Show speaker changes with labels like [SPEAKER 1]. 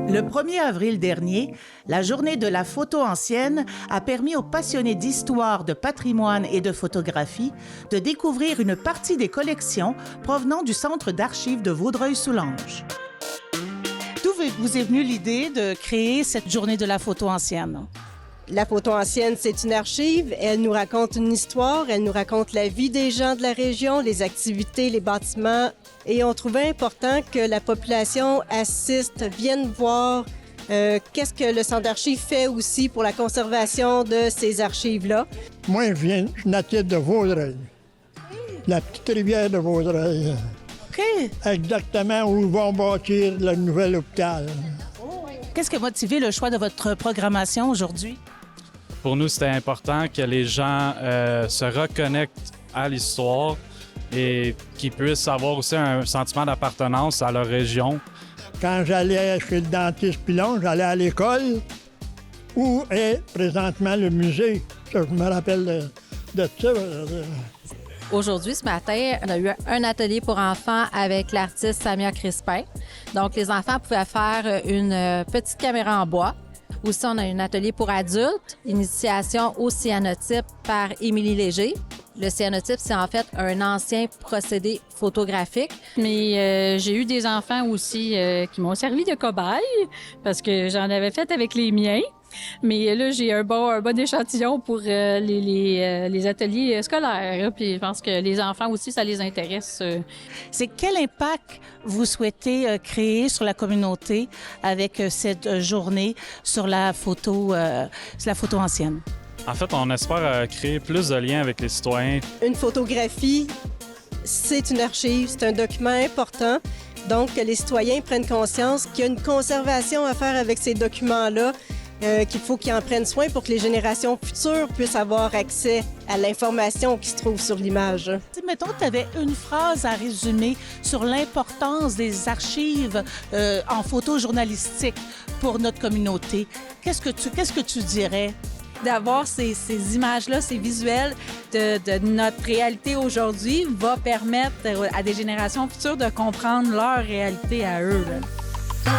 [SPEAKER 1] Le 1er avril dernier, la Journée de la photo ancienne a permis aux passionnés d'histoire, de patrimoine et de photographie de découvrir une partie des collections provenant du Centre d'archives de Vaudreuil-Soulanges. D'où vous est venue l'idée de créer cette Journée de la photo ancienne?
[SPEAKER 2] La photo ancienne, c'est une archive. Elle nous raconte une histoire. Elle nous raconte la vie des gens de la région, les activités, les bâtiments. Et on trouvait important que la population assiste, vienne voir qu'est-ce que le Centre d'archives fait aussi pour la conservation de ces archives-là.
[SPEAKER 3] Moi, je suis natif de Vaudreuil, la petite rivière de Vaudreuil.
[SPEAKER 1] OK.
[SPEAKER 3] Exactement où ils vont bâtir le nouvel hôpital.
[SPEAKER 1] Qu'est-ce qui a motivé le choix de votre programmation aujourd'hui?
[SPEAKER 4] Pour nous, c'était important que les gens se reconnectent à l'histoire et qu'ils puissent avoir aussi un sentiment d'appartenance à leur région.
[SPEAKER 3] Quand j'allais chez le dentiste Pilon, j'allais à l'école où est présentement le musée. Ça, je me rappelle de ça.
[SPEAKER 5] Aujourd'hui, ce matin, on a eu un atelier pour enfants avec l'artiste Samia Crispin. Donc, les enfants pouvaient faire une petite caméra en bois. Aussi, on a un atelier pour adultes, initiation au cyanotype par Émilie Léger. Le cyanotype, c'est en fait un ancien procédé photographique.
[SPEAKER 6] Mais j'ai eu des enfants aussi qui m'ont servi de cobaye parce que j'en avais fait avec les miens. Mais là, j'ai un bon échantillon pour les ateliers scolaires. Puis je pense que les enfants aussi, ça les intéresse.
[SPEAKER 1] C'est quel impact vous souhaitez créer sur la communauté avec cette journée sur la photo ancienne?
[SPEAKER 4] En fait, on espère créer plus de liens avec les citoyens.
[SPEAKER 2] Une photographie, c'est une archive, c'est un document important. Donc, que les citoyens prennent conscience qu'il y a une conservation à faire avec ces documents-là, qu'il faut qu'ils en prennent soin pour que les générations futures puissent avoir accès à l'information qui se trouve sur l'image.
[SPEAKER 1] Mettons, tu avais une phrase à résumer sur l'importance des archives en photojournalistique pour notre communauté. Qu'est-ce que tu dirais?
[SPEAKER 5] D'avoir ces images-là, ces visuels de notre réalité aujourd'hui va permettre à des générations futures de comprendre leur réalité à eux, là.